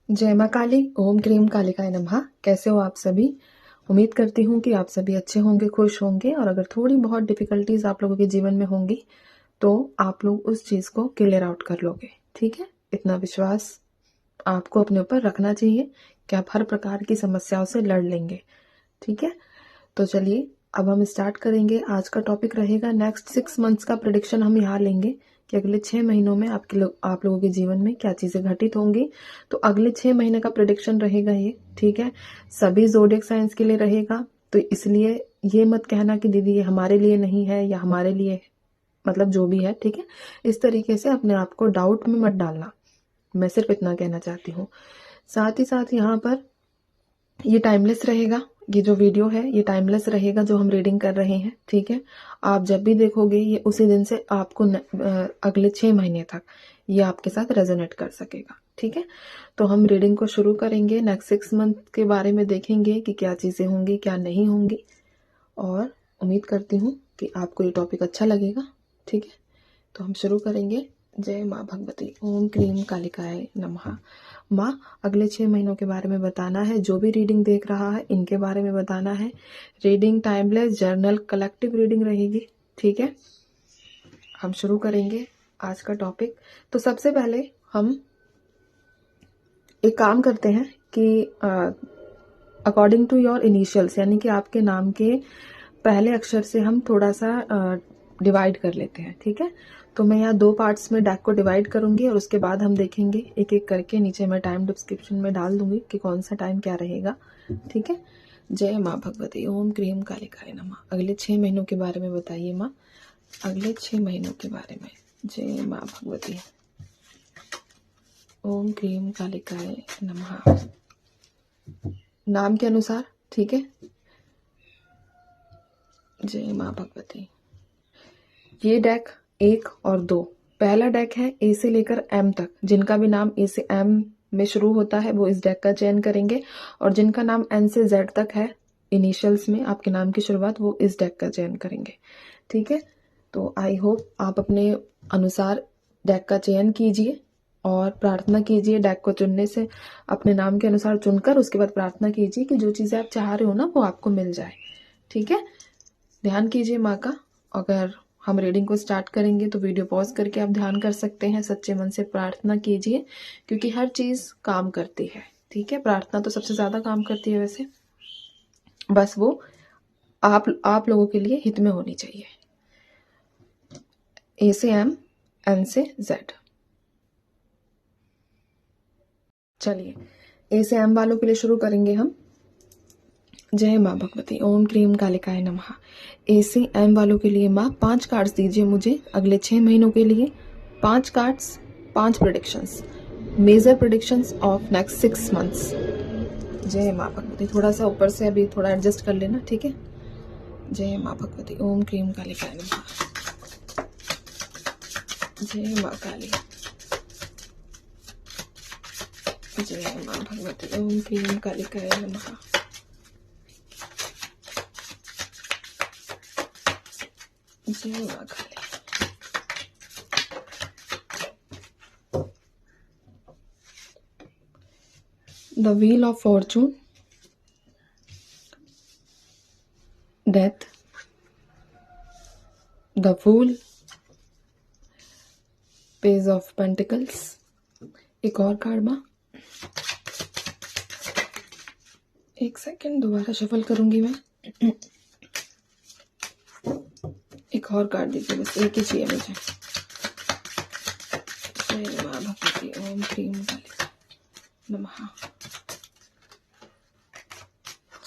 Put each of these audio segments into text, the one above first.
जय माँ काली। ओम क्रीम कालिकाय नमः। कैसे हो आप सभी? उम्मीद करती हूँ कि आप सभी अच्छे होंगे, खुश होंगे। और अगर थोड़ी बहुत डिफिकल्टीज आप लोगों के जीवन में होंगी तो आप लोग उस चीज़ को क्लियर आउट कर लोगे। ठीक है, इतना विश्वास आपको अपने ऊपर रखना चाहिए कि आप हर प्रकार की समस्याओं से लड़ लेंगे। ठीक है, तो चलिए अब हम स्टार्ट करेंगे। आज का टॉपिक रहेगा नेक्स्ट 6 मंथ्स का प्रिडिक्शन। हम यहाँ लेंगे कि अगले 6 महीनों में आप लोगों के जीवन में क्या चीज़ें घटित होंगी। तो अगले 6 महीने का प्रिडिक्शन रहेगा ये। ठीक है, सभी ज़ोडिएक साइंस के लिए रहेगा। तो इसलिए ये मत कहना कि दीदी ये हमारे लिए नहीं है या हमारे लिए है। मतलब जो भी है, ठीक है, इस तरीके से अपने आप को डाउट में मत डालना। मैं सिर्फ इतना कहना चाहती हूँ। साथ ही साथ यहाँ पर ये टाइमलेस रहेगा। ये जो वीडियो है ये टाइमलेस रहेगा जो हम रीडिंग कर रहे हैं। ठीक है, आप जब भी देखोगे ये उसी दिन से आपको अगले 6 महीने तक ये आपके साथ रेजोनेट कर सकेगा। ठीक है, तो हम रीडिंग को शुरू करेंगे। नेक्स्ट 6 मंथ के बारे में देखेंगे कि क्या चीज़ें होंगी, क्या नहीं होंगी। और उम्मीद करती हूँ कि आपको ये टॉपिक अच्छा लगेगा। ठीक है, तो हम शुरू करेंगे। जय माँ भगवती। ओम क्लीम कालिकाय नमः। माँ अगले 6 महीनों के बारे में बताना है। जो भी रीडिंग देख रहा है इनके बारे में बताना है। Reading timeless, journal, collective reading रहेगी। ठीक है, हम शुरू करेंगे आज का टॉपिक। तो सबसे पहले हम एक काम करते हैं कि अकॉर्डिंग टू योर इनिशियल्स, यानी कि आपके नाम के पहले अक्षर से हम थोड़ा सा डिवाइड कर लेते हैं। ठीक है, तो मैं यहाँ 2 पार्ट्स में डेक को डिवाइड करूंगी और उसके बाद हम देखेंगे एक एक करके। नीचे मैं टाइम डिस्क्रिप्शन में डाल दूंगी कि कौन सा टाइम क्या रहेगा। ठीक है, जय माँ भगवती। ओम क्रीम कालिकाय नमः। अगले 6 महीनों के बारे में बताइए माँ, अगले 6 महीनों के बारे में। जय माँ भगवती। ओम क्रीम कालिकाय नमः। नाम के अनुसार। ठीक है, जय माँ भगवती। ये डेक 1 और 2, पहला डेक है ए से लेकर एम तक। जिनका भी नाम ए से एम में शुरू होता है वो इस डेक का चयन करेंगे, और जिनका नाम एन से जेड तक है इनिशियल्स में आपके नाम की शुरुआत, वो इस डेक का चयन करेंगे। ठीक है, तो आई होप आप अपने अनुसार डेक का चयन कीजिए और प्रार्थना कीजिए। डेक को चुनने से अपने नाम के अनुसार चुनकर उसके बाद प्रार्थना कीजिए कि जो चीज़ें आप चाह रहे हो ना वो आपको मिल जाए। ठीक है, ध्यान कीजिए माँ का। अगर हम रीडिंग को स्टार्ट करेंगे तो वीडियो पॉज करके आप ध्यान कर सकते हैं। सच्चे मन से प्रार्थना कीजिए क्योंकि हर चीज़ काम करती है। ठीक है, प्रार्थना तो सबसे ज़्यादा काम करती है वैसे, बस वो आप लोगों के लिए हित में होनी चाहिए। ए से एम, एन से जेड। चलिए ए से एम वालों के लिए शुरू करेंगे हम। जय माँ भगवती। ओम क्रीम कालिकाय नमः। ए से एम वालों के लिए माँ 5 कार्ड्स दीजिए मुझे अगले 6 महीनों के लिए। 5 cards, 5 predictions, major predictions of next 6 months. जय माँ भगवती। थोड़ा सा ऊपर से अभी थोड़ा एडजस्ट कर लेना। ठीक है, जय माँ भगवती। ओम क्रीम कालिकाय नमः। जय माँ काली। जय माँ भगवती। ओम क्रीम कालिकाय नमः। जय माँ काली। The Wheel of Fortune, Death, The Fool, Page of Pentacles। एक और कार्ड माँ, एक सेकेंड, दोबारा शफल करूंगी मैं। एक और कार्ड दीजिए, बस एक ही चाहिए मुझे। जय माँ भगवती। ओम क्रीम कालिकाय नमः।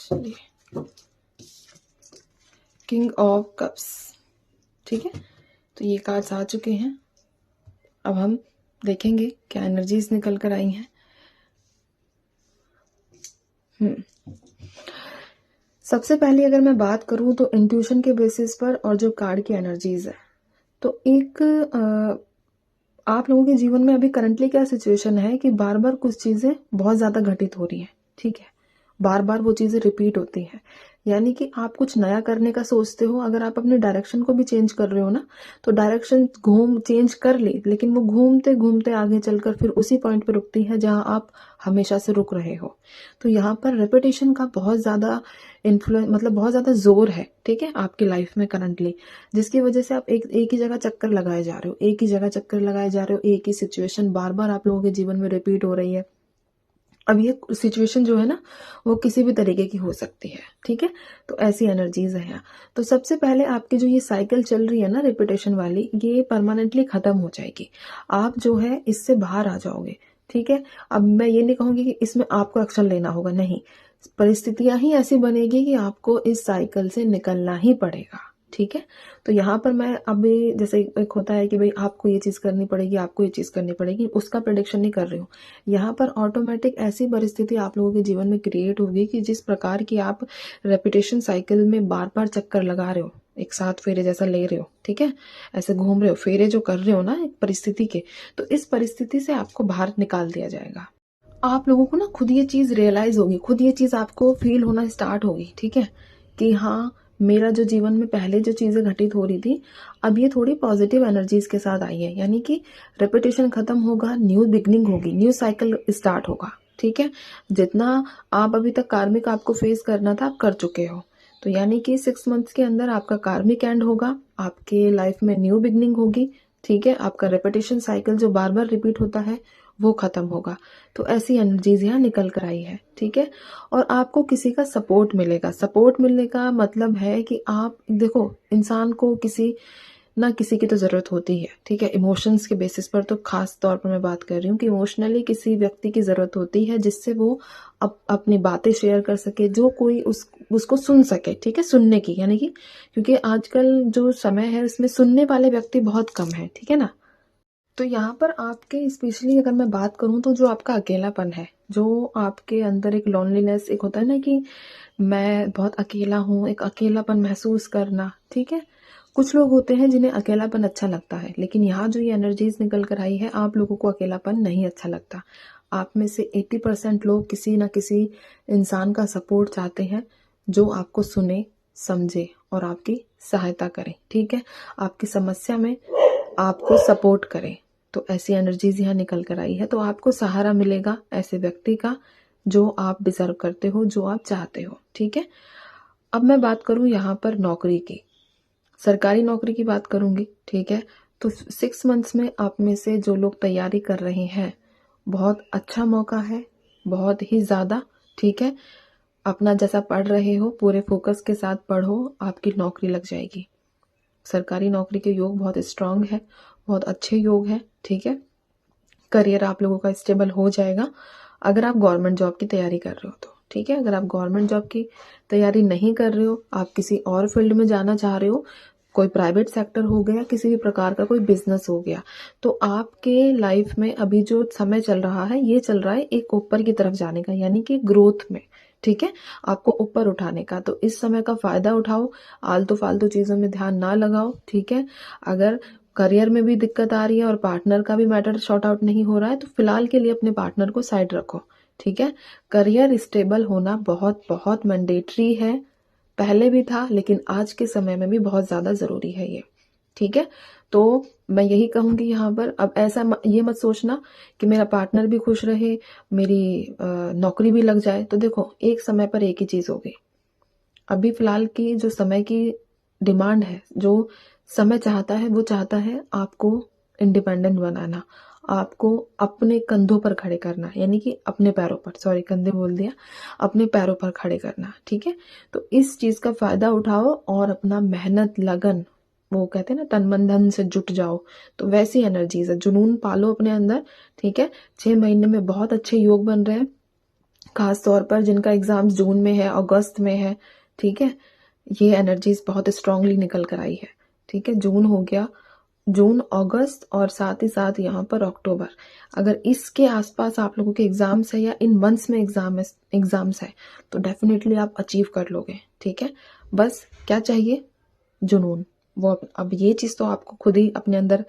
चलिए, किंग ऑफ कप्स। ठीक है, तो ये कार्ड्स आ चुके हैं। अब हम देखेंगे क्या एनर्जीज निकल कर आई हैं। सबसे पहले अगर मैं बात करूं तो इंट्यूशन के बेसिस पर और जो कार्ड की एनर्जीज है, तो एक आप लोगों के जीवन में अभी करंटली क्या सिचुएशन है कि बार बार कुछ चीजें बहुत ज्यादा घटित हो रही हैं। ठीक है, बार बार वो चीजें रिपीट होती हैं, यानी कि आप कुछ नया करने का सोचते हो, अगर आप अपने डायरेक्शन को भी चेंज कर रहे हो ना, तो डायरेक्शन चेंज कर ली, लेकिन वो घूमते घूमते आगे चलकर फिर उसी पॉइंट पे रुकती है जहां आप हमेशा से रुक रहे हो। तो यहाँ पर रेपिटेशन का बहुत ज़्यादा इन्फ्लुएंस, मतलब बहुत ज़्यादा जोर है, ठीक है, आपकी लाइफ में करंटली, जिसकी वजह से आप एक ही जगह चक्कर लगाए जा रहे हो, एक ही जगह चक्कर लगाए जा रहे हो, एक ही सिचुएशन बार बार आप लोगों के जीवन में रिपीट हो रही है। अब ये सिचुएशन जो है ना, वो किसी भी तरीके की हो सकती है, ठीक है। तो ऐसी एनर्जीज है यहाँ। तो सबसे पहले आपकी जो ये साइकिल चल रही है ना रिपीटेशन वाली, ये परमानेंटली खत्म हो जाएगी। आप जो है इससे बाहर आ जाओगे, ठीक है। अब मैं ये नहीं कहूंगी कि इसमें आपको एक्शन लेना होगा, नहीं, परिस्थितियां ही ऐसी बनेगी कि आपको इस साइकिल से निकलना ही पड़ेगा, ठीक है। तो यहाँ पर मैं अभी, जैसे एक होता है कि भाई आपको ये चीज़ करनी पड़ेगी, आपको ये चीज़ करनी पड़ेगी, उसका प्रेडिक्शन नहीं कर रही हूँ। यहाँ पर ऑटोमेटिक ऐसी परिस्थिति आप लोगों के जीवन में क्रिएट होगी कि जिस प्रकार की आप रेपिटेशन साइकिल में बार बार चक्कर लगा रहे हो, एक साथ फेरे जैसा ले रहे हो, ठीक है, ऐसे घूम रहे हो, फेरे जो कर रहे हो ना एक परिस्थिति के, तो इस परिस्थिति से आपको बाहर निकाल दिया जाएगा। आप लोगों को ना खुद ये चीज़ रियलाइज होगी, खुद ये चीज़ आपको फील होना स्टार्ट होगी, ठीक है, कि हाँ, मेरा जो जीवन में पहले जो चीज़ें घटित हो रही थी, अब ये थोड़ी पॉजिटिव एनर्जीज के साथ आई है, यानी कि रेपिटेशन खत्म होगा, न्यू बिगनिंग होगी, न्यू साइकिल स्टार्ट होगा, ठीक है। जितना आप अभी तक कार्मिक आपको फेस करना था, आप कर चुके हो। तो यानी कि 6 मंथ्स के अंदर आपका कार्मिक एंड होगा, आपके लाइफ में न्यू बिगनिंग होगी, ठीक है। आपका रेपिटेशन साइकिल जो बार बार रिपीट होता है वो खत्म होगा। तो ऐसी एनर्जीज यहाँ निकल कर आई है, ठीक है। और आपको किसी का सपोर्ट मिलेगा। सपोर्ट मिलने का मतलब है कि आप देखो, इंसान को किसी ना किसी की तो ज़रूरत होती है, ठीक है। इमोशंस के बेसिस पर तो खास तौर पर मैं बात कर रही हूँ कि इमोशनली किसी व्यक्ति की ज़रूरत होती है जिससे वो अपनी बातें शेयर कर सके, जो कोई उसको सुन सके, ठीक है, सुनने की, यानी कि क्योंकि आजकल जो समय है उसमें सुनने वाले व्यक्ति बहुत कम है, ठीक है ना। तो यहाँ पर आपके स्पेशली अगर मैं बात करूँ तो जो आपका अकेलापन है, जो आपके अंदर एक लोनलीनेस, एक होता है ना कि मैं बहुत अकेला हूँ, एक अकेलापन महसूस करना, ठीक है। कुछ लोग होते हैं जिन्हें अकेलापन अच्छा लगता है, लेकिन यहाँ जो ये एनर्जीज निकल कर आई है, आप लोगों को अकेलापन नहीं अच्छा लगता। आप में से 80% लोग किसी ना किसी इंसान का सपोर्ट चाहते हैं, जो आपको सुने, समझे और आपकी सहायता करे, ठीक है, आपकी समस्या में आपको सपोर्ट करे। तो ऐसी एनर्जीज यहाँ निकल कर आई है। तो आपको सहारा मिलेगा ऐसे व्यक्ति का जो आप डिजर्व करते हो, जो आप चाहते हो, ठीक है। अब मैं बात करूं यहाँ पर नौकरी की, सरकारी नौकरी की बात करूंगी, ठीक है। तो 6 मंथ्स में आप में से जो लोग तैयारी कर रहे हैं, बहुत अच्छा मौका है, बहुत ही ज़्यादा, ठीक है। अपना जैसा पढ़ रहे हो पूरे फोकस के साथ पढ़ो, आपकी नौकरी लग जाएगी। सरकारी नौकरी के योग बहुत स्ट्रांग है, बहुत अच्छे योग है, ठीक है। करियर आप लोगों का स्टेबल हो जाएगा अगर आप गवर्नमेंट जॉब की तैयारी कर रहे हो तो, ठीक है। अगर आप गवर्नमेंट जॉब की तैयारी नहीं कर रहे हो, आप किसी और फील्ड में जाना चाह रहे हो, कोई प्राइवेट सेक्टर हो गया, किसी भी प्रकार का कोई बिजनेस हो गया, तो आपके लाइफ में अभी जो समय चल रहा है, ये चल रहा है एक ऊपर की तरफ जाने का, यानी कि ग्रोथ में, ठीक है, आपको ऊपर उठाने का। तो इस समय का फायदा उठाओ, आलतू फालतू चीजों में ध्यान ना लगाओ, ठीक है। अगर करियर में भी दिक्कत आ रही है और पार्टनर का भी मैटर सॉर्ट आउट नहीं हो रहा है, तो फिलहाल के लिए अपने पार्टनर को साइड रखो, ठीक है। करियर स्टेबल होना बहुत बहुत मैंडेटरी है, पहले भी था लेकिन आज के समय में भी बहुत ज्यादा जरूरी है ये, ठीक है। तो मैं यही कहूंगी यहाँ पर, अब ऐसा ये मत सोचना कि मेरा पार्टनर भी खुश रहे, मेरी नौकरी भी लग जाए। तो देखो, एक समय पर एक ही चीज होगी। अभी फिलहाल की जो समय की डिमांड है, जो समय चाहता है, वो चाहता है आपको इंडिपेंडेंट बनाना, आपको अपने कंधों पर खड़े करना, यानी कि अपने पैरों पर, सॉरी कंधे बोल दिया, अपने पैरों पर खड़े करना, ठीक है। तो इस चीज का फायदा उठाओ और अपना मेहनत, लगन, वो कहते हैं ना तन मन धन से जुट जाओ, तो वैसी एनर्जीज है, जुनून पालो अपने अंदर, ठीक है। 6 महीने में बहुत अच्छे योग बन रहे हैं, खास तौर पर जिनका एग्जाम जून में है, अगस्त में है, ठीक है। ये एनर्जीज बहुत स्ट्रांगली निकल कर आई है, ठीक है। जून हो गया, जून, अगस्त और साथ ही साथ यहाँ पर अक्टूबर, अगर इसके आसपास आप लोगों के एग्जाम्स है या इन मंथ्स में एग्जाम्स है, तो डेफिनेटली आप अचीव कर लोगे, ठीक है। बस क्या चाहिए? जुनून। वो अब ये चीज़ तो आपको खुद ही अपने अंदर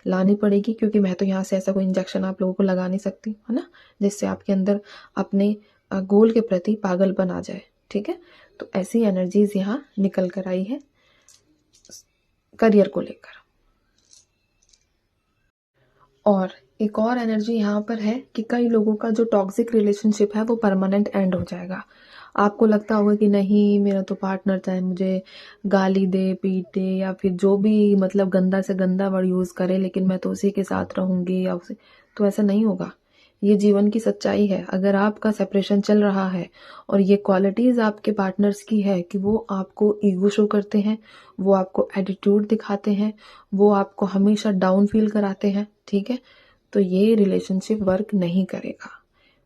लानी पड़ेगी, क्योंकि मैं तो यहाँ से ऐसा कोई इंजेक्शन आप लोगों को लगा नहीं सकती, है ना, जिससे आपके अंदर अपने गोल के प्रति पागलपन आ जाए, ठीक है। तो ऐसी एनर्जीज यहाँ निकल कर आई है करियर को लेकर। और एक और एनर्जी यहाँ पर है कि कई लोगों का जो टॉक्सिक रिलेशनशिप है वो परमानेंट एंड हो जाएगा। आपको लगता होगा कि नहीं, मेरा तो पार्टनर चाहे मुझे गाली दे, पीट दे या फिर जो भी मतलब गंदा से गंदा वर्ड यूज़ करे, लेकिन मैं तो उसी के साथ रहूँगी या उसे, तो ऐसा नहीं होगा। ये जीवन की सच्चाई है। अगर आपका सेपरेशन चल रहा है और ये क्वालिटीज़ आपके पार्टनर्स की है कि वो आपको ईगो शो करते हैं, वो आपको एटीट्यूड दिखाते हैं, वो आपको हमेशा डाउन फील कराते हैं, ठीक है, तो ये रिलेशनशिप वर्क नहीं करेगा।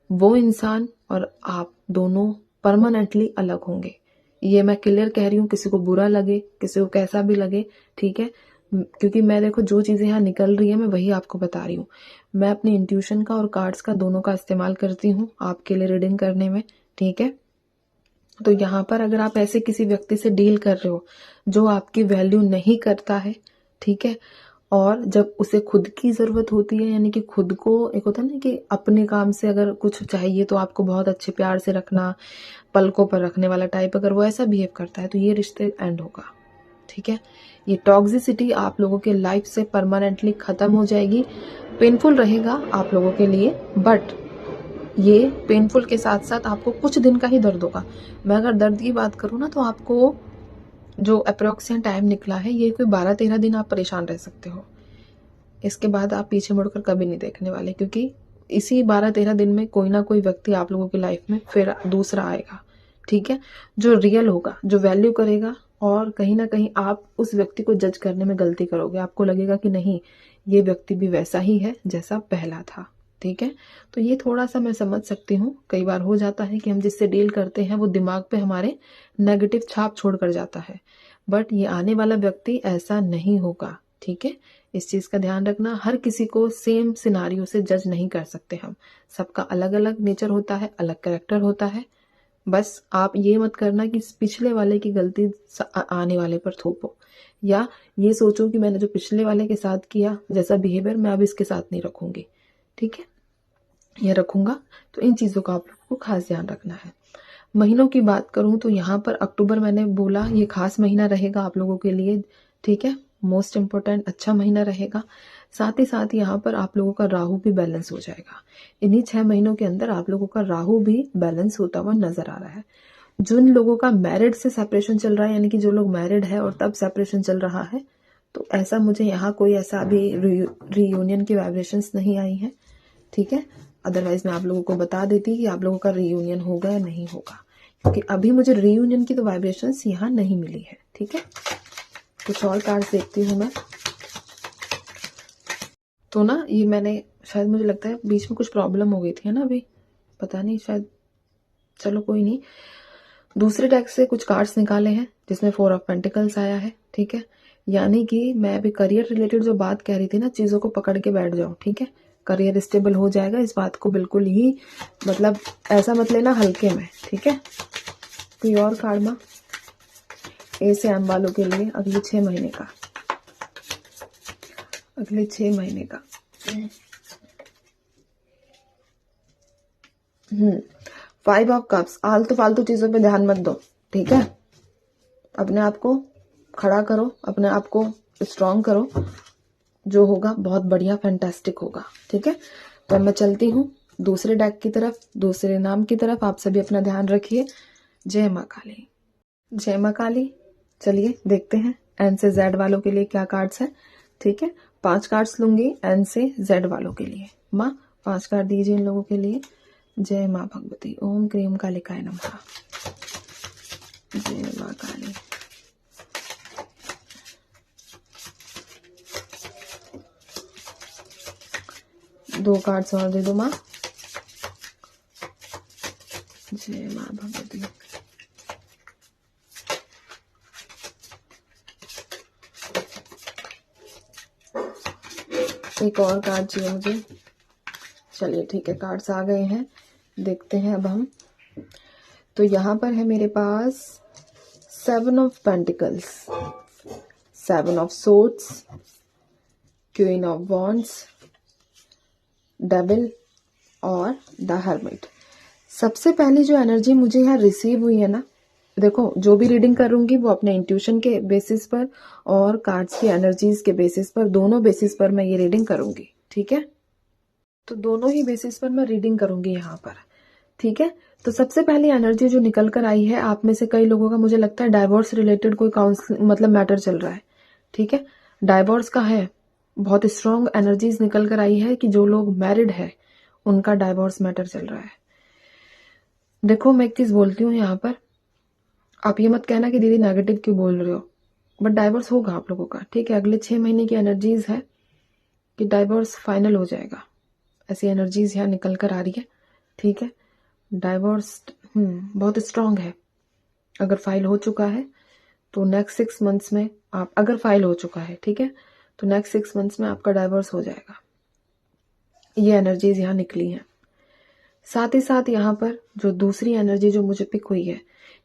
वो इंसान और आप दोनों परमानेंटली अलग होंगे। ये मैं क्लियर कह रही हूँ, किसी को बुरा लगे, किसी को कैसा भी लगे, ठीक है, क्योंकि मैं देखो जो चीज़ें यहाँ निकल रही है मैं वही आपको बता रही हूँ। मैं अपनी इंट्यूशन का और कार्ड्स का दोनों का इस्तेमाल करती हूँ आपके लिए रीडिंग करने में, ठीक है। तो यहाँ पर अगर आप ऐसे किसी व्यक्ति से डील कर रहे हो जो आपकी वैल्यू नहीं करता है, ठीक है, और जब उसे खुद की ज़रूरत होती है, यानी कि खुद को, एक होता है ना कि अपने काम से अगर कुछ चाहिए तो आपको बहुत अच्छे प्यार से रखना, पलकों पर रखने वाला टाइप, अगर वो ऐसा बिहेव करता है तो ये रिश्ते एंड होगा, ठीक है। ये टॉक्सिसिटी आप लोगों के लाइफ से परमानेंटली ख़त्म हो जाएगी। पेनफुल रहेगा आप लोगों के लिए, बट ये पेनफुल के साथ साथ आपको कुछ दिन का ही दर्द होगा। मैं अगर दर्द की बात करूँ ना, तो आपको जो अप्रोक्सीमेट टाइम निकला है ये कोई 12-13 दिन आप परेशान रह सकते हो। इसके बाद आप पीछे मुड़कर कभी नहीं देखने वाले, क्योंकि इसी 12-13 दिन में कोई ना कोई व्यक्ति आप लोगों की लाइफ में फिर दूसरा आएगा, ठीक है, जो रियल होगा, जो वैल्यू करेगा। और कहीं ना कहीं आप उस व्यक्ति को जज करने में गलती करोगे। आपको लगेगा कि नहीं, ये व्यक्ति भी वैसा ही है जैसा पहला था, ठीक है। तो ये थोड़ा सा मैं समझ सकती हूँ, कई बार हो जाता है कि हम जिससे डील करते हैं वो दिमाग पे हमारे नेगेटिव छाप छोड़ कर जाता है, बट ये आने वाला व्यक्ति ऐसा नहीं होगा, ठीक है। इस चीज़ का ध्यान रखना। हर किसी को सेम सिनारियो से जज नहीं कर सकते हम, सबका अलग अलग नेचर होता है, अलग कैरेक्टर होता है। बस आप ये मत करना कि पिछले वाले की गलती आने वाले पर थोपो, या ये सोचो कि मैंने जो पिछले वाले के साथ किया जैसा बिहेवियर मैं अब इसके साथ नहीं रखूंगी, ठीक है, या रखूंगा। तो इन चीज़ों का आप लोगों को खास ध्यान रखना है। महीनों की बात करूं तो यहाँ पर अक्टूबर, मैंने बोला ये खास महीना रहेगा आप लोगों के लिए, ठीक है, मोस्ट इम्पोर्टेंट अच्छा महीना रहेगा। साथ ही साथ यहाँ पर आप लोगों का राहु भी बैलेंस हो जाएगा। इन्हीं 6 महीनों के अंदर आप लोगों का राहु भी बैलेंस होता हुआ नजर आ रहा है। जिन लोगों का मैरिड से सेपरेशन चल रहा है, यानी कि जो लोग मैरिड है और तब सेपरेशन चल रहा है, तो ऐसा मुझे यहाँ कोई ऐसा अभी रीयूनियन की वाइब्रेशंस नहीं आई है, ठीक है। अदरवाइज मैं आप लोगों को बता देती कि आप लोगों का रीयूनियन होगा या नहीं होगा, क्योंकि अभी मुझे रीयूनियन की तो वाइब्रेशंस यहाँ नहीं मिली है, ठीक है। कुछ और कार्ड्स देखती हूँ मैं। तो ना ये मैंने शायद, मुझे लगता है बीच में कुछ प्रॉब्लम हो गई थी, है ना, अभी पता नहीं, शायद, चलो कोई नहीं। दूसरे डेक से कुछ कार्ड्स निकाले हैं जिसमें 4 ऑफ पेंटिकल्स आया है, ठीक है। यानी कि मैं अभी करियर रिलेटेड जो बात कह रही थी ना, चीज़ों को पकड़ के बैठ जाओ, ठीक है। करियर स्टेबल हो जाएगा, इस बात को बिल्कुल ही मतलब ऐसा मत लेना हल्के में, ठीक है। कोई और कार्ड माँ ए से एम वालों के लिए अगले 6 महीने का, अगले 6 महीने का। 5 ऑफ कप्स। आलतू फालतू चीजों पे ध्यान मत दो, ठीक है। अपने आप को खड़ा करो, अपने आप को स्ट्रांग करो, जो होगा बहुत बढ़िया फैंटास्टिक होगा, ठीक है। तो मैं चलती हूँ दूसरे डेक की तरफ, दूसरे नाम की तरफ। आप सभी अपना ध्यान रखिए। जय माँ काली, जय माँ काली। चलिए देखते हैं एन से जेड वालों के लिए क्या कार्ड्स है, ठीक है। 5 कार्ड्स लूंगी एन से जेड वालों के लिए। माँ 5 कार्ड दीजिए इन लोगों के लिए। जय माँ भगवती। ओम क्रीम कालिकाय नमः। जय माँ काली। दो कार्ड्स और दे दो माँ। जय माँ भगवती। एक और कार्ड चाहिए मुझे। चलिए ठीक है, कार्ड्स आ गए हैं, देखते हैं अब हम। तो यहाँ पर है मेरे पास 7 of pentacles, 7 of swords, queen of wands, devil और द हर्मिट। सबसे पहली जो एनर्जी मुझे यहाँ रिसीव हुई है ना, देखो जो भी रीडिंग करूंगी वो अपने इंट्यूशन के बेसिस पर और कार्ड्स की एनर्जीज के बेसिस पर, दोनों बेसिस पर मैं ये रीडिंग करूंगी। ठीक है, तो दोनों ही बेसिस पर मैं रीडिंग करूंगी यहाँ पर। ठीक है, तो सबसे पहली एनर्जी जो निकल कर आई है, आप में से कई लोगों का मुझे लगता है डाइवोर्स रिलेटेड कोई काउंसलिंग मतलब मैटर चल रहा है। ठीक है, डाइवोर्स का है, बहुत स्ट्रॉन्ग एनर्जीज निकल कर आई है कि जो लोग मैरिड है उनका डाइवोर्स मैटर चल रहा है। देखो मैं एक चीज बोलती हूँ यहाँ पर, आप ये मत कहना कि दीदी नेगेटिव क्यों बोल रहे हो, बट डाइवोर्स होगा आप लोगों का। ठीक है, अगले 6 महीने की एनर्जीज है कि डाइवोर्स फाइनल हो जाएगा, ऐसी एनर्जीज यहाँ निकल कर आ रही है। ठीक है, डाइवोर्स बहुत स्ट्रांग है। अगर फाइल हो चुका है तो नेक्स्ट 6 मंथ्स में आप, अगर फाइल हो चुका है ठीक है, तो नेक्स्ट 6 मंथ्स में आपका डाइवोर्स हो जाएगा। ये एनर्जीज यहाँ निकली हैं। साथ ही साथ यहाँ पर जो दूसरी एनर्जी जो मुझे पिक हुई है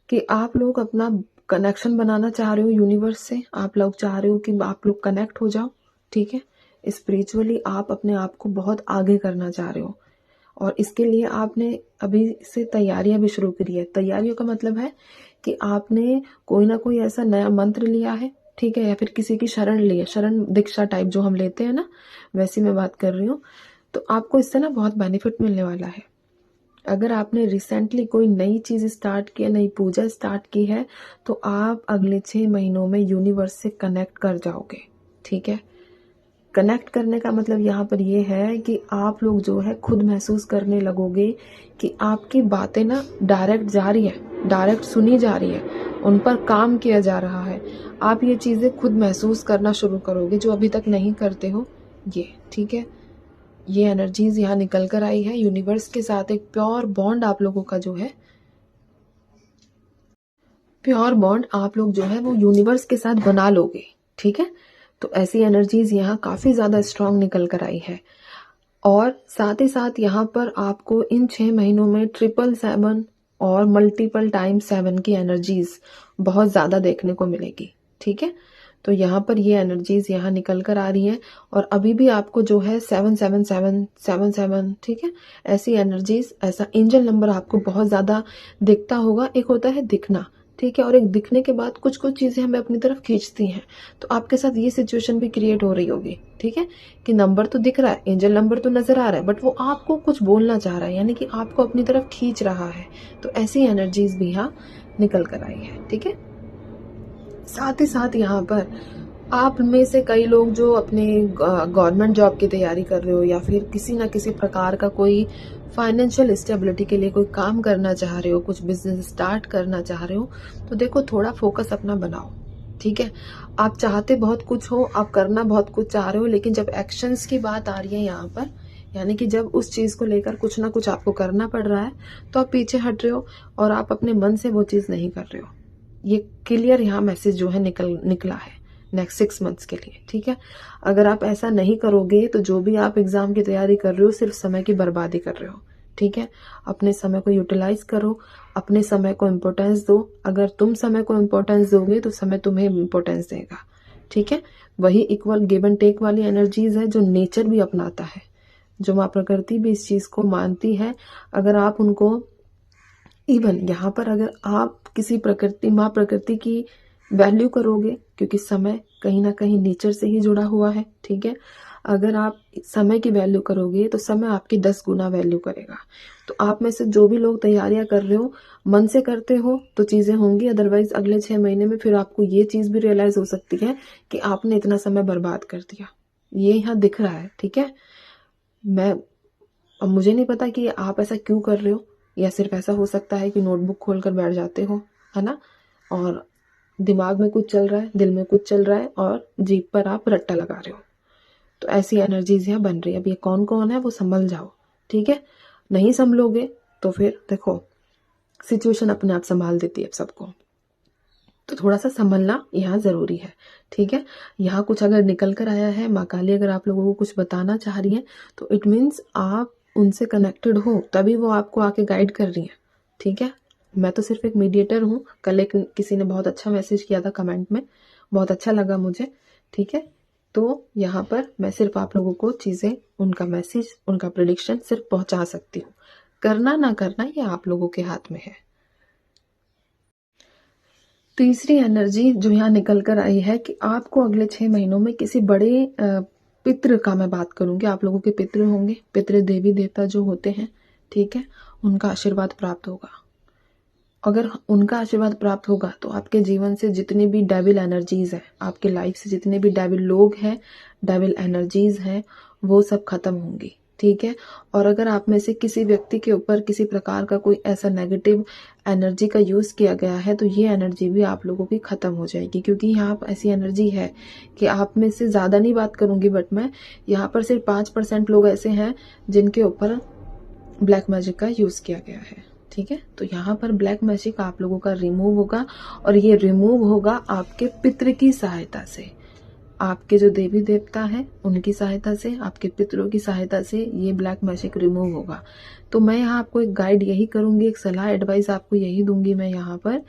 कि आप लोग अपना कनेक्शन बनाना चाह रहे हो यूनिवर्स से, आप लोग चाह रहे हो कि आप लोग कनेक्ट हो जाओ। ठीक है, स्पिरिचुअली आप अपने आप को बहुत आगे करना चाह रहे हो और इसके लिए आपने अभी से तैयारियां भी शुरू करी है। तैयारियों का मतलब है कि आपने कोई ना कोई ऐसा नया मंत्र लिया है, ठीक है, या फिर किसी की शरण ली है, शरण दीक्षा टाइप जो हम लेते हैं ना, वैसी मैं बात कर रही हूँ। तो आपको इससे ना बहुत बेनिफिट मिलने वाला है। अगर आपने रिसेंटली कोई नई चीज स्टार्ट की है, नई पूजा स्टार्ट की है, तो आप अगले 6 महीनों में यूनिवर्स से कनेक्ट कर जाओगे। ठीक है, कनेक्ट करने का मतलब यहाँ पर ये है कि आप लोग जो है खुद महसूस करने लगोगे कि आपकी बातें ना डायरेक्ट जा रही है, डायरेक्ट सुनी जा रही है, उन पर काम किया जा रहा है। आप ये चीजें खुद महसूस करना शुरू करोगे जो अभी तक नहीं करते हो ये। ठीक है, ये एनर्जीज यहाँ निकल कर आई है। यूनिवर्स के साथ एक प्योर बॉन्ड आप लोगों का जो है, प्योर बॉन्ड आप लोग जो है वो यूनिवर्स के साथ बना लोगे। ठीक है, तो ऐसी एनर्जीज यहाँ काफी ज्यादा स्ट्रांग निकल कर आई है। और साथ ही साथ यहाँ पर आपको इन 6 महीनों में 777 और मल्टीपल टाइम 7 की एनर्जीज बहुत ज्यादा देखने को मिलेगी। ठीक है, तो यहाँ पर ये एनर्जीज यहाँ निकल कर आ रही हैं और अभी भी आपको जो है 777 ठीक है, ऐसी एनर्जीज, ऐसा एंजल नंबर आपको बहुत ज्यादा दिखता होगा। एक होता है दिखना, ठीक है, और एक दिखने के बाद कुछ कुछ चीजें हमें अपनी तरफ खींचती हैं। तो आपके साथ ये सिचुएशन भी क्रिएट हो रही होगी। ठीक है, कि नंबर तो दिख रहा है, एंजल नंबर तो नजर आ रहा है, बट वो आपको कुछ बोलना चाह रहा है, यानी कि आपको अपनी तरफ खींच रहा है। तो ऐसी एनर्जीज भी यहाँ निकल कर आई है। ठीक है, साथ ही साथ यहाँ पर आप में से कई लोग जो अपने गवर्नमेंट जॉब की तैयारी कर रहे हो या फिर किसी ना किसी प्रकार का कोई फाइनेंशियल स्टेबिलिटी के लिए कोई काम करना चाह रहे हो, कुछ बिजनेस स्टार्ट करना चाह रहे हो, तो देखो थोड़ा फोकस अपना बनाओ। ठीक है, आप चाहते बहुत कुछ हो, आप करना बहुत कुछ चाह रहे हो, लेकिन जब एक्शंस की बात आ रही है यहाँ पर, यानी कि जब उस चीज को लेकर कुछ ना कुछ आपको करना पड़ रहा है, तो आप पीछे हट रहे हो और आप अपने मन से वो चीज नहीं कर रहे हो। ये क्लियर यहाँ मैसेज जो है निकला है नेक्स्ट 6 मंथ्स के लिए। ठीक है, अगर आप ऐसा नहीं करोगे तो जो भी आप एग्जाम की तैयारी कर रहे हो सिर्फ समय की बर्बादी कर रहे हो। ठीक है, अपने समय को यूटिलाइज करो, अपने समय को इम्पोर्टेंस दो। अगर तुम समय को इम्पोर्टेंस दोगे तो समय तुम्हें इम्पोर्टेंस देगा। ठीक है, वही इक्वल गिव एंड टेक वाली एनर्जीज है जो नेचर भी अपनाता है, जो माँ प्रकृति भी इस चीज को मानती है। अगर आप उनको, इवन यहाँ पर अगर आप किसी प्रकृति, माँ प्रकृति की वैल्यू करोगे, क्योंकि समय कहीं ना कहीं नेचर से ही जुड़ा हुआ है। ठीक है, अगर आप समय की वैल्यू करोगे तो समय आपकी 10 गुना वैल्यू करेगा। तो आप में से जो भी लोग तैयारियां कर रहे हो, मन से करते हो तो चीजें होंगी, अदरवाइज अगले 6 महीने में फिर आपको ये चीज भी रियलाइज हो सकती है कि आपने इतना समय बर्बाद कर दिया। ये यहाँ दिख रहा है। ठीक है, मैं, अब मुझे नहीं पता कि आप ऐसा क्यों कर रहे हो, या सिर्फ ऐसा हो सकता है कि नोटबुक खोलकर बैठ जाते हो, है ना, और दिमाग में कुछ चल रहा है, दिल में कुछ चल रहा है और जीभ पर आप रट्टा लगा रहे हो। तो ऐसी एनर्जीज यहाँ बन रही है। अब ये कौन कौन है वो संभल जाओ। ठीक है, नहीं संभलोगे तो फिर देखो सिचुएशन अपने आप संभाल देती है सबको, तो थोड़ा सा संभलना यहाँ जरूरी है। ठीक है, यहाँ कुछ अगर निकल कर आया है, माँ काली अगर आप लोगों को कुछ बताना चाह रही है, तो इट मीन्स आप उनसे कनेक्टेड हो, तभी वो आपको आके गाइड कर रही है। ठीक है, मैं तो सिर्फ एक मीडिएटर हूँ। कल एक किसी ने बहुत अच्छा मैसेज किया था कमेंट में, बहुत अच्छा लगा मुझे। ठीक है, तो यहाँ पर मैं सिर्फ आप लोगों को चीजें, उनका मैसेज, उनका प्रेडिक्शन सिर्फ पहुंचा सकती हूँ। करना ना करना ये आप लोगों के हाथ में है। तीसरी एनर्जी जो यहाँ निकल कर आई है कि आपको अगले 6 महीनों में किसी बड़े पितृ का मैं बात करूंगी, आप लोगों के पितृ होंगे, पितृ देवी देवता जो होते हैं, ठीक है, उनका आशीर्वाद प्राप्त होगा। अगर उनका आशीर्वाद प्राप्त होगा तो आपके जीवन से जितनी भी डेविल एनर्जीज है, आपके लाइफ से जितने भी डेविल लोग हैं, डेविल एनर्जीज हैं, वो सब खत्म होंगी, ठीक है। और अगर आप में से किसी व्यक्ति के ऊपर किसी प्रकार का कोई ऐसा नेगेटिव एनर्जी का यूज किया गया है तो ये एनर्जी भी आप लोगों की खत्म हो जाएगी, क्योंकि यहाँ पर ऐसी एनर्जी है कि आप में से ज्यादा नहीं बात करूंगी, बट मैं यहाँ पर सिर्फ 5% लोग ऐसे हैं जिनके ऊपर ब्लैक मैजिक का यूज किया गया है, ठीक है। तो यहाँ पर ब्लैक मैजिक आप लोगों का रिमूव होगा, और ये रिमूव होगा आपके पितृ की सहायता से, आपके जो देवी देवता है उनकी सहायता से, आपके पितरों की सहायता से ये ब्लैक मैजिक रिमूव होगा। तो मैं यहाँ आपको एक गाइड यही करूंगी, एक सलाह एडवाइस आपको यही दूंगी मैं यहाँ पर,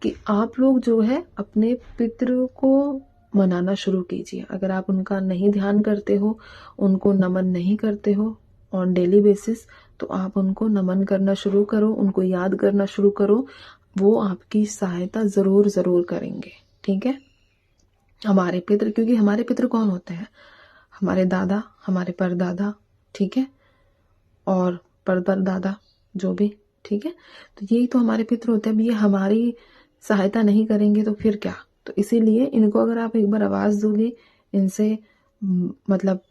कि आप लोग जो है अपने पितरों को मनाना शुरू कीजिए। अगर आप उनका नहीं ध्यान करते हो, उनको नमन नहीं करते हो ऑन डेली बेसिस, तो आप उनको नमन करना शुरू करो, उनको याद करना शुरू करो, वो आपकी सहायता जरूर जरूर करेंगे, ठीक है। हमारे पितृ, क्योंकि हमारे पितृ कौन होते हैं? हमारे दादा, हमारे परदादा, ठीक है, और परदादा जो भी, ठीक है। तो यही तो हमारे पितृ होते हैं। अब ये हमारी सहायता नहीं करेंगे तो फिर क्या? तो इसीलिए इनको अगर आप एक बार आवाज दोगे, इनसे मतलब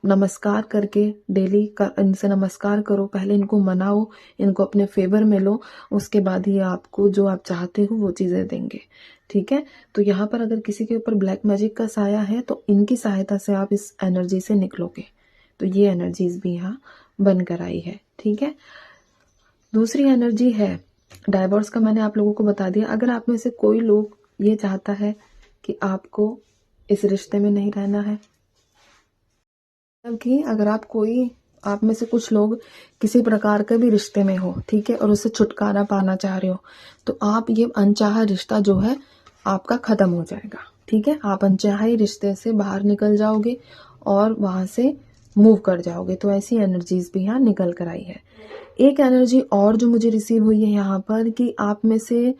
नमस्कार करके डेली इनसे नमस्कार करो, पहले इनको मनाओ, इनको अपने फेवर में लो, उसके बाद ही आपको जो आप चाहते हो वो चीजें देंगे, ठीक है। तो यहाँ पर अगर किसी के ऊपर ब्लैक मैजिक का साया है तो इनकी सहायता से आप इस एनर्जी से निकलोगे। तो ये एनर्जीज भी यहाँ बनकर आई है, ठीक है। दूसरी एनर्जी है डाइवोर्स का, मैंने आप लोगों को बता दिया। अगर आप में से कोई लोग ये चाहता है कि आपको इस रिश्ते में नहीं रहना है, कि अगर आप में से कुछ लोग किसी प्रकार के भी रिश्ते में हो, ठीक है, और उससे छुटकारा पाना चाह रहे हो, तो आप ये अनचाहा रिश्ता जो है आपका खत्म हो जाएगा, ठीक है। आप अनचाहे रिश्ते से बाहर निकल जाओगे और वहां से मूव कर जाओगे। तो ऐसी एनर्जीज भी यहाँ निकल कर आई है। एक एनर्जी और जो मुझे रिसीव हुई है यहाँ पर, कि आप में से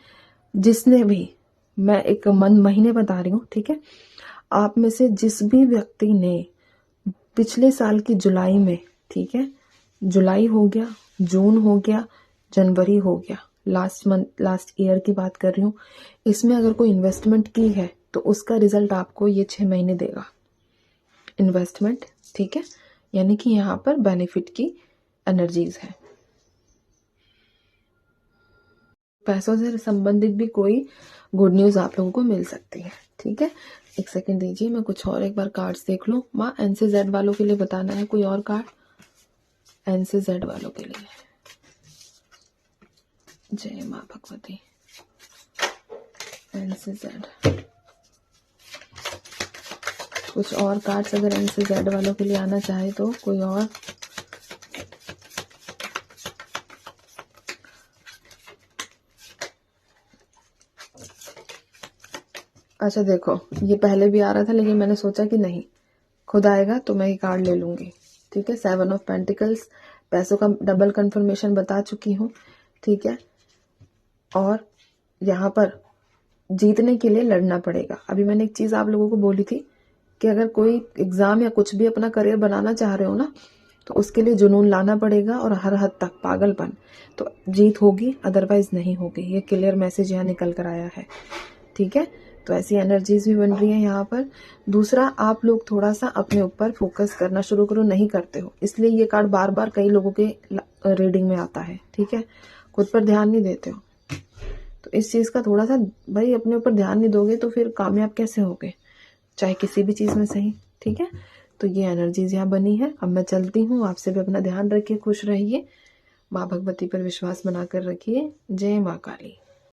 जिसने भी, मैं एक महीने बता रही हूँ, ठीक है, आप में से जिस भी व्यक्ति ने पिछले साल की जुलाई में, ठीक है, जुलाई हो गया, जून हो गया, जनवरी हो गया, लास्ट ईयर की बात कर रही हूँ, इसमें अगर कोई इन्वेस्टमेंट की है तो उसका रिजल्ट आपको ये 6 महीने देगा इन्वेस्टमेंट, ठीक है। यानी कि यहाँ पर बेनिफिट की एनर्जीज है। पैसों से संबंधित भी कोई गुड न्यूज आप लोगों को मिल सकती है, ठीक है। एक सेकंड दीजिए, मैं कुछ और एक बार कार्ड्स देख लूं। माँ एन से जेड वालों के लिए बताना है कोई और कार्ड? एन से जेड वालों के लिए जय माँ भगवती। एन से जेड कुछ और कार्ड्स अगर एन से जेड वालों के लिए आना चाहे तो कोई और। अच्छा देखो, ये पहले भी आ रहा था लेकिन मैंने सोचा कि नहीं, खुद आएगा तो मैं ये कार्ड ले लूंगी, ठीक है। 7 ऑफ पेंटिकल्स, पैसों का डबल कंफर्मेशन बता चुकी हूँ, ठीक है। और यहाँ पर जीतने के लिए लड़ना पड़ेगा। अभी मैंने एक चीज आप लोगों को बोली थी कि अगर कोई एग्जाम या कुछ भी अपना करियर बनाना चाह रहे हो ना, तो उसके लिए जुनून लाना पड़ेगा और हर हद तक पागलपन, तो जीत होगी, अदरवाइज नहीं होगी। ये क्लियर मैसेज यहाँ निकल कर आया है, ठीक है। तो ऐसी एनर्जीज भी बन रही है यहाँ पर। दूसरा, आप लोग थोड़ा सा अपने ऊपर फोकस करना शुरू करो, नहीं करते हो, इसलिए ये कार्ड बार बार कई लोगों के रीडिंग में आता है, ठीक है। खुद पर ध्यान नहीं देते हो, तो इस चीज का थोड़ा सा, भाई अपने ऊपर ध्यान नहीं दोगे तो फिर कामयाब कैसे होगे, चाहे किसी भी चीज में सही, ठीक है। तो ये एनर्जीज यहाँ बनी है। अब मैं चलती हूँ, आपसे भी अपना ध्यान रखिए, खुश रहिए, माँ भगवती पर विश्वास बनाकर रखिए। जय माँ काली।